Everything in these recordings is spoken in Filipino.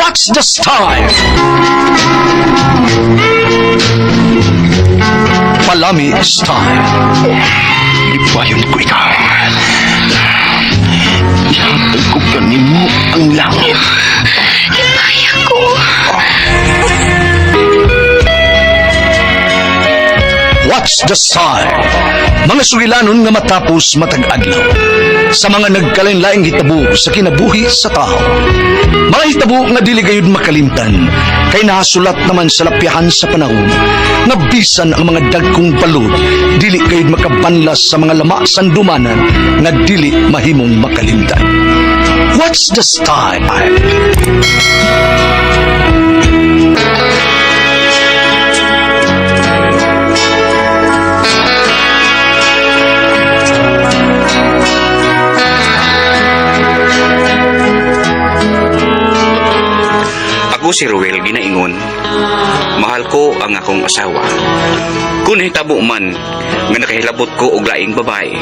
What's the style? Palami style. Ipayon ko ikaw. Ihatag ko kanimo ang langit. Kaya ko. What's the style? Mga sugilanon nga matapos matag-adlaw. Sa mga nagkalain-laing hitabo sa kinabuhi sa tao. Mga hitabo nga dili gayud makalimtan, kay nasulat naman sa lapyahan sa panahon, nga bisan ang mga dagkong balod, dili gayud makabanlas sa mga lama sandumanan, nga dili mahimong makalimtan. What's the style? Ako si Ruel ginaingon, mahal ko ang akong asawa. Kung hitabo man nga nakahilabot ko og laing babae,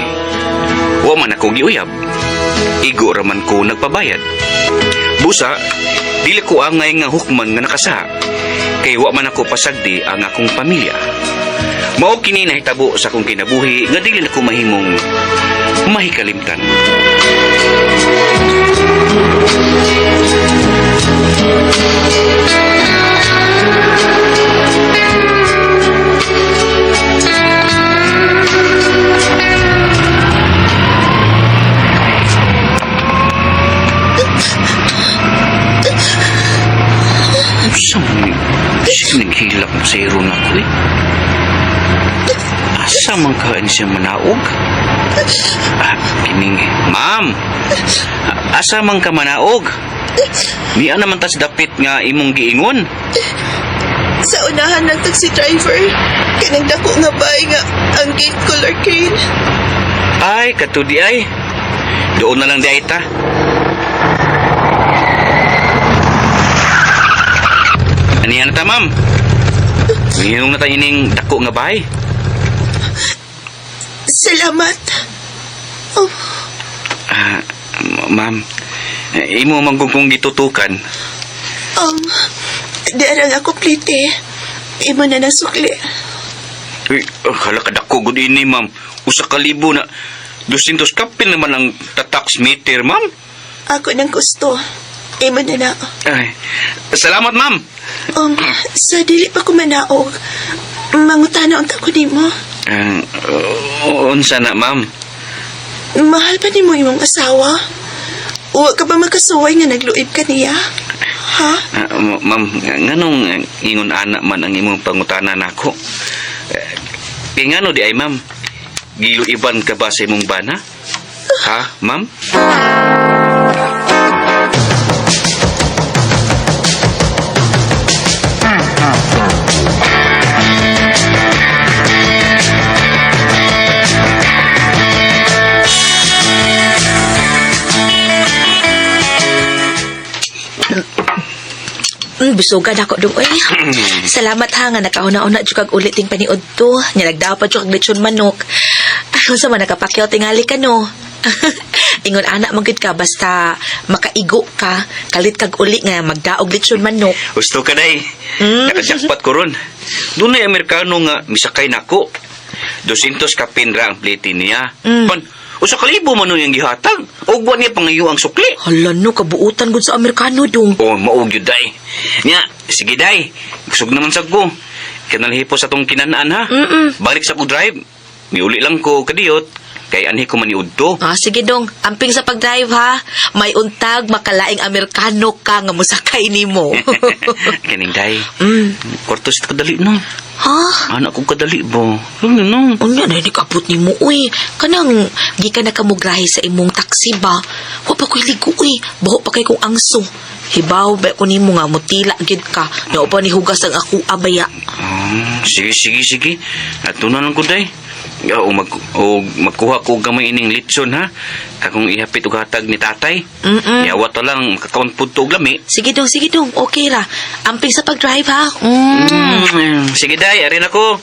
wa man ako giuyab. Igo raman ko nagpabayad. Busa, dili ko angay nga hukman nga nakasa, kay wa man ako pasagdi ang akong pamilya. Mao kini nahitabo sa akong kinabuhi nga dili na ko mahimong mahikalimtan. Saan naghilak mo sa iro na ako eh? Asa man ka siya manaog? Kining, ma'am! Asa man ka manaog? Niya naman tas dapit nga imong giingon. Sa unahan ng taxi driver, kanang dako nga bay nga ang gate color cane. Ay, katudi ay. Doon na lang di ay ta. Anihan na ta, ma'am. Ngayon na tayo ining dako nga bahay. Salamat. Oh, Ma'am, imo manggugong gitutukan. darang ako plite. Imo na nasukli. Uy, hala ka dako gud ini, ma'am. Usa ka libo na 200 kapil naman ang tax meter, ma'am. Ako nang gusto. Imo na na. Ay, salamat, ma'am. Sa dili pa ko manaog, mangutana unta ko nimo. Unsa na, ma'am? Mahal pa nimo imong asawa? Wa ka ba makasuway nga nagluib ka niya? Ha? Ma'am, nganong ingon anak man ang imong pangutana nako? Ngano di ay, ma'am? Giluiban ka ba sa imong bana? Ha, ma'am? Bisugan ako doon. Salamat ha nga nakauna-una jud kag ulit ting paniud to. Nilagdaw pa jud kag lechon manok. Unsa man nakapakyaw tingali ka no? Ingon anak man gid ka basta makaigo ka, kalit kag uli nga magdaog lechon manok. Gusto ka day. Nakajakpat ko ron. Doon ay Amerikano nga misakay nako. 200 kapinra ang plate niya. Pan, usa ka libo man yung gihatag. Og wa niya pangayo ang sukli. Hala no, kabuutan gud sa Amerikano dong. Oh, maog yun, day. Nya, sige, day. Kusog naman sa ko. Kanalhipo sa tong kinanaan, ha? Balik sa ko drive. Miuli lang ko kadiyot. Kay anhi ko maniud to. Sige dong, amping sa pag-drive ha. May untag makalaing Amerikano ka nga musakay nimo. Kaning, day. Kwarto sit kadali, no? Ha? Anak ko kadali ba? Ano, no? Unya na nikapot nimo uy. Kanang gikan na kamugrahe sa imong taksi ba? Wa pa ko'y ligo uy. Baho pa kay kong angso. Hibaw ba ko nimo nga mutila gid ka. Na pa ni hugas ang ako abaya. Sige. Ato na lang ko, day. Magkuha ko gamay ining litson, ha? Akong ihapit og hatag ni tatay. Yawa to lang kakawon pud to og lami. Sige dong. Okay ra. Amping sa pag-drive ha. Sige, day, arin ako.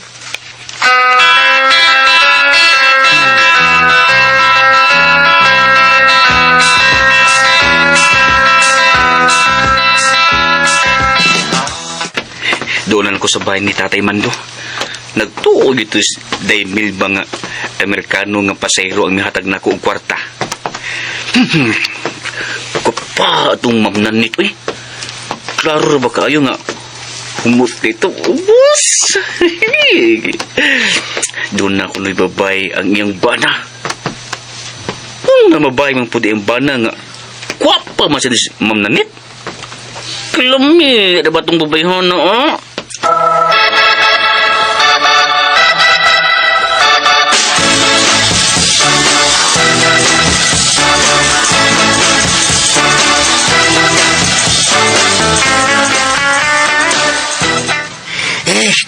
Doonan ko sa bahay ni Tatay Mando. Nagtuo dito dahil milba nga Amerikano nga pasayro ang mihatag na ko og kwarta. Kapa itong mamnan nito eh. Klaro ba kayo nga humot nito? Ubus! Doon na ako naibabay ang iyang bana. Ang namabay mang pudi ang bana nga kwapa man siya mamnan nito. Kalami, ada ba itong babayhon na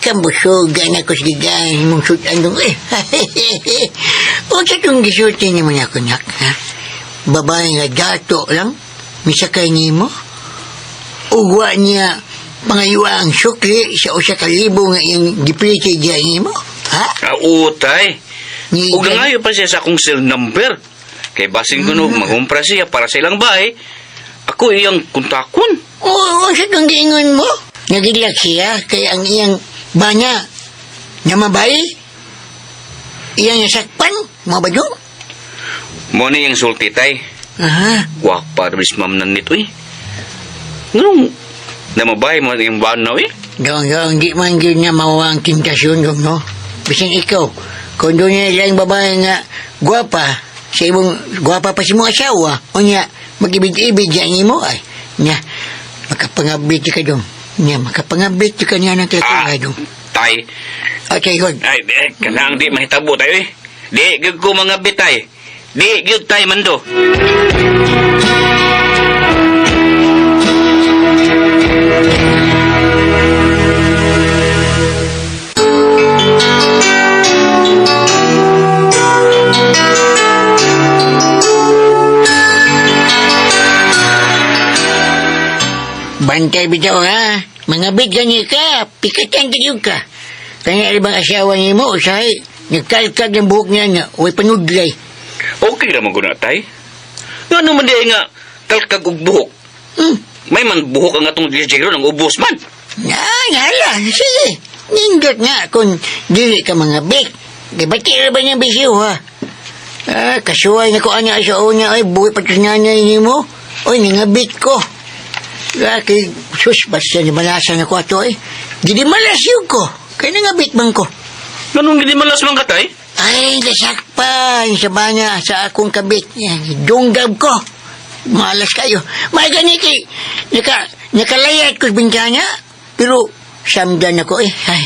Kambusugan ako sa gigahin mong sutan dong O sa itong gisulti naman ako, nak, ha? Babae nga dato lang, misakay ni mo. Ugwa niya pangaywa ang sukli sa usa ka libo nga iyang gipiti dyan ni mo, ha? Utay. Ni Ug nangayo pa siya sa akong cell number. Kay basing kuno magumpra siya para sa ilang bahay. Ako iyang kontakon. Oo, sa itong giingon mo. Nagilak siya kay ang iyang banya na mabay. Iyang nasakpan, mga ba yun? Mo na yung sulti tay. Aha. Wapa rin si ma'am nito eh. Nganong namabay mo yung banaw eh. Dong, di man yun niya mawawang tintasyon dong, no? Bisan ikaw, kung doon niya ilang babae nga gwapa, sa ibong gwapa pa si mong asawa, o niya, mag-ibig-ibig yan mo, ay, niya, makapangabit ka dong. Niya, makapangabit ka niya ng tatay dong. Tay. Okay, good. Ay, kanang di mahitabo tayo eh. Di, gyud ko mga bitay. Di, gyud tay Mando. Bantay bitaw, ha? Mga bit ganyan ka, pikatan tayo ka. Kanya alibang asawa niya mo, usahay, nagkalkag ng buhok niya nga, huwag panudlay. Okay naman ko na tay. Nga naman di nga kalkag og buhok. May man buhok ang atong dijero ng ubos man. Nala, sige. Nindot nga kung dili ka mga bit. Gibati ba niya bisyo, ha? Kasuway na ko anya sa una, ay buhay pati nanay ni mo. Oy, ningabit ko. Laki, sus, basta ni malasan ako ato, eh. Gidi malas yun ko. Kaya nangabit man ko. Ganun hindi malas man ka tay? Ay, nasakpan sa banya sa akong kabit. Dunggab ko. Malas kayo. May ganit eh. Nakalayat ko sa bintana. Pero, samdan ako eh. Ay,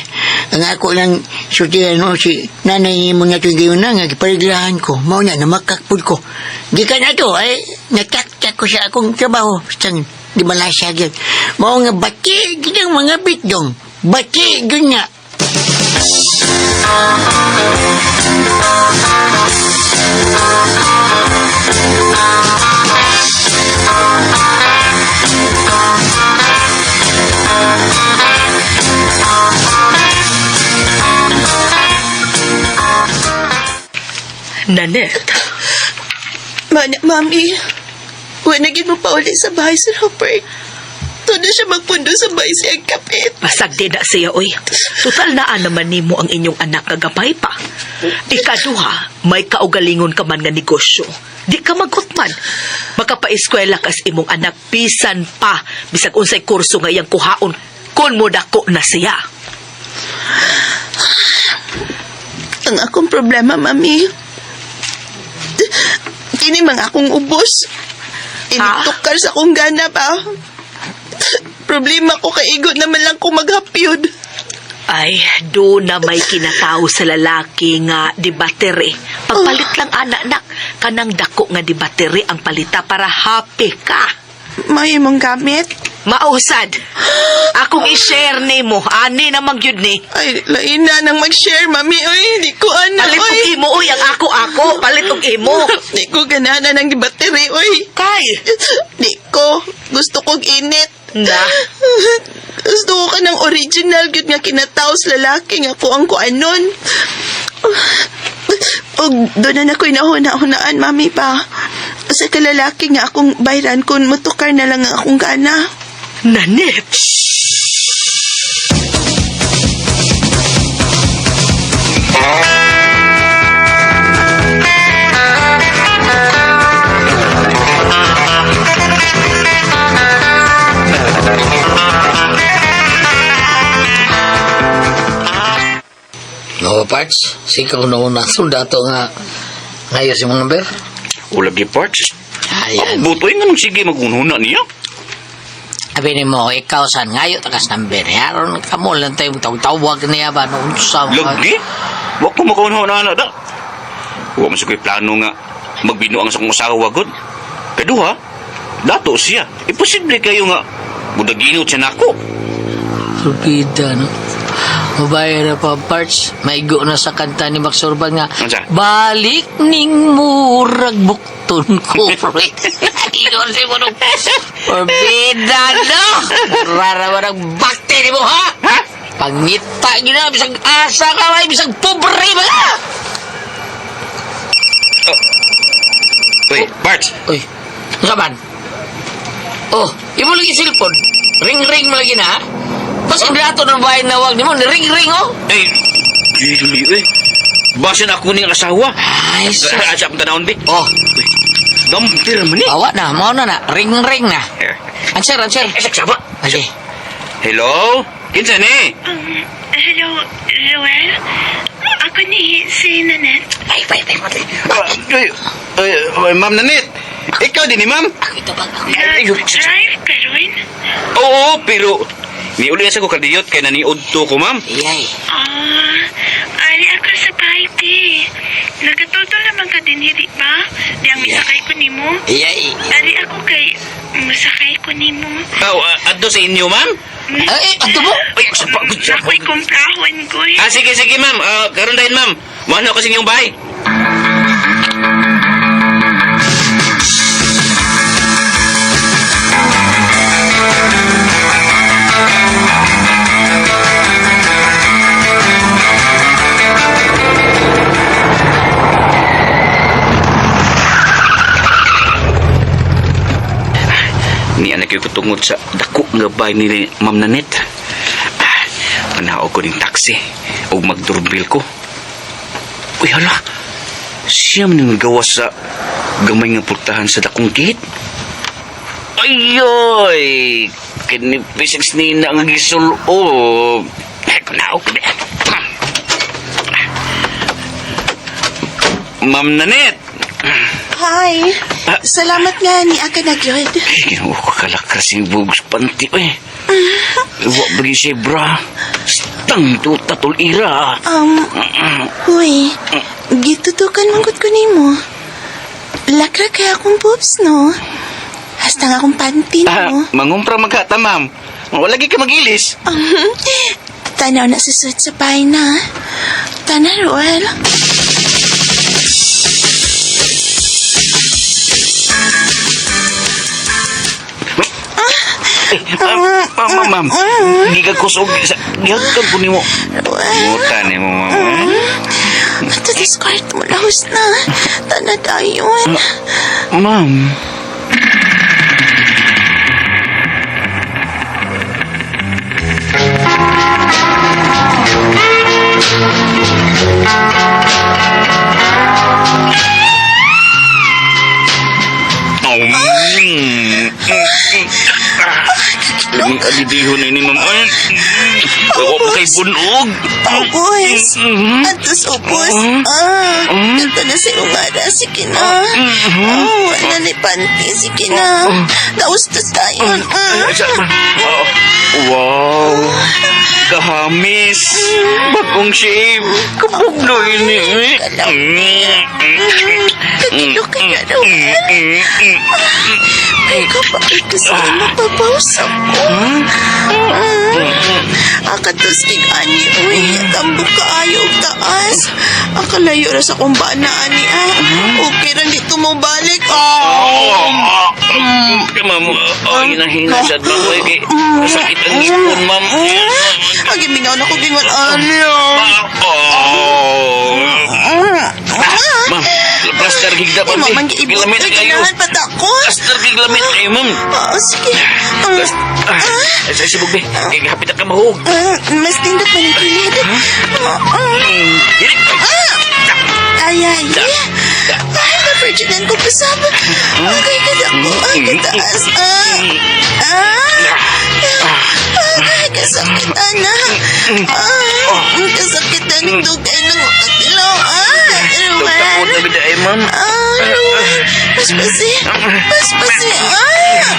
ang ako lang sutihan mo si nanay mo nga ito gayon na nga gipariglahan ko. Mao na namakakpod ko. Di ka na to ay nataktak ko sa akong trabaho. Sang di malasagyan. Mao nga bati ginang mga bitdong. Bati ganya. Nanette, Mami, wanagin mo pa ulit sa bahay si Robert. Todo siya magpundo sa bahay siyang kapit. masagdi na siya, oy. Total naan naman nimo ang inyong anak kagapay pa. Ikaduha, may kaugalingon ka man nga negosyo. Di ka magkutman. Makapaeskwela kas imong anak bisan pa. Bisag unsay kurso nga iyang kuhaon. Kun mo dako na siya. Ang akong problema, Mami. Kini mga akong ubos. Initukar sa akong ganap, Problema ko kay igot naman lang ko maghapyod. Ay, do na may kinatao sa lalaki nga di battery. Pagpalit lang anak kanang dako nga di battery ang palita para happy ka. May mong gamit? Mausad. Akong i-share ni mo. Ani namang yun ni. Ay, lain na nang mag-share, Mami. Uy, di ko Palit og imo, uy. Ang ako. Palit og imo. Di ko ganana ng battery, uy. Kay. Di ko. Gusto kong init. Na. Gusto ko ka ng original gyud nga kinataw sa lalaki nga ko ang kuanon. Og doon na ako'y nahuna-hunaan, Mami pa. Sa kalalaki nga akong bayran kung mutukar na lang ang akong gana. Nanette. Parts, si ikaw na sundato nga ngayon si mong number. Ulag di parts. Ayan. Butoy nga nung sige magunhuna niya. Sabi ni mo, ikaw san ngayon takas number. Yaron ka mo lang tayo tawag niya ba noon sa Lagi? Wa ko makunhuna na da. Wa man siguro plano nga magbinuang sa kong usawa gud. Kaduha, dato siya. Imposible kayo nga budaginot siya nako. Sulpida, no? Mabayar na pa parts. Maigo na sa kanta ni Max Urban nga. Ansa? Balik ning murag bukton ko. Iyon si mo nung Sulpida, no? Rara mo ng bakte ni mo, ha? Ha? Pangita gina, bisag asa ka, may bisag pobre ba ka? Uy, Bart. Uy, nga man? Oh, imo lagi silpon. Ring-ring mo lagi na, ha? Pas ingrato ng bahay na wag ni mo, ring-ring, oh. Ay, dili eh. Basa na ako niyang asawa. Ay, sus. Asa akong tanawon, be. Oh, Gampir man eh. awa na, mau na na. Ring-ring na. Answer. Saksaba. Okay. Hello? Kinsa ni? Hello, Joel? Ako ni si Nanette. Ay, Ma'am Nanit. Ikaw din ni ma'am? Ito ba? Drive ka rin? Oo, pero niuli sa ko kadiyot kay naniud to ko, ma'am. Iyay. Ari ako sa bahay, di. Nagatutol naman ka din, hindi ba? Diyang misakay ko ni mo. Iyay. Ari ako kay masakay ko ni mo. Adto sa inyo, ma'am? Ay, ato mo? Ay, sa pagod sa Ako'y kumprahon ko. Sige, ma'am. Karon dahin, ma'am. Mano kasi inyong bahay. Ni anak ko tungod sa dako nga bahay ni Ma'am Nanette. Panaog ko ng taxi o magdurbil ko. Uy, hala. Siya man yung gawas sa gamay nga pultahan sa dakong gate. Ayoy! Kinipisag nina nga gisulob. Panaog ko. Ma'am Nanette. Hi. Salamat nga ni Aka nagyod. Ginawa ko kalakas yung bugs panti, eh. Iwa bagi siya, bra. Stang to tatul ira. Huy. Gitutukan manggut ko ni mo. Lakra kaya akong boobs, no? Hasta nga akong panty, no? Mangumpra magkata, ma'am. Wala lagi ka magilis. Tanaw na susut sa bahay na. Tana, Roel. Ma'am. Giga kusog. Gihagkan ko ni mo. Muta ni mo, ma'am. Ito discard mo lahos na. Tana dayon. Ma'am. Didihon ini, ma'am. Bawa mo kay bunog. Ubus. Atos ubus. Ganda na si Ungara. Sige na. Wala ni panty. Sige na. Naustos tayo. Wow. Kahamis. Bagong shave. Kabuglo ini. Kagilo ka na daw. May kapakit ka sa mapapausap ko. Akatos king ani. Uy, tambok ka ayaw taas. Akalayo na sa kumbana ani. Okay rin dito mo balik. Ma'am, hinahina siya at bago sakit ang ipon, ma'am. Agiminaw na ko ginwan ani. Ma'am, plaster gigda pa. Mamang giibot Gilamit ka kayo. ganahan patakon. Plaster giglamit kayo, ma'am. Sige. Sa sibog, be. Hapit na ka mahog. Mas tindot man ang kilid. Ay. Na-virginan ko pasab. Agay ka na ko. Ay, kataas. Ay, Kasakit, anak. Kasakitan ng dugay ng makatilaw. Takot na gid ay ma'am. Ruel. Paspasi. Paspasi. Ruel.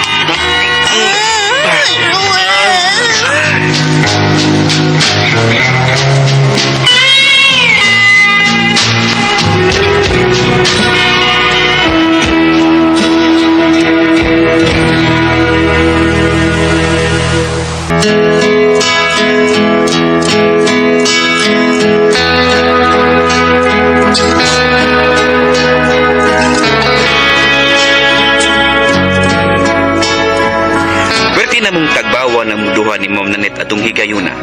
Berti na mong tagbawa ng muduhan ni Ma'am Nanette atong higayuna.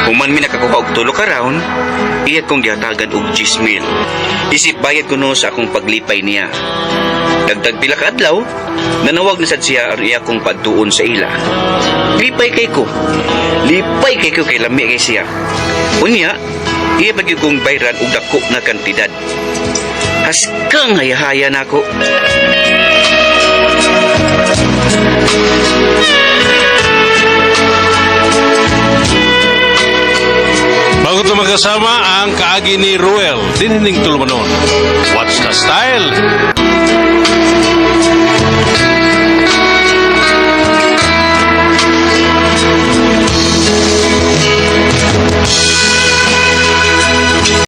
Human mi nakakuha og tulo ka round, iya kong gihatagan og 10,000. Isip bayad ko no sa akong paglipay niya. Dagdag pila ka adlaw, nanawag na sad siya ang iya kong pagtuon sa ila. Lipay kay ko. Lipay kay ko kay lami kay siya. Unya, iya pag kong bayran og dako na kantidad. Haskang hayahaya na ako. Bago ito magkasama ang kaagi ni Ruel, dinining tulumanon. What's the style?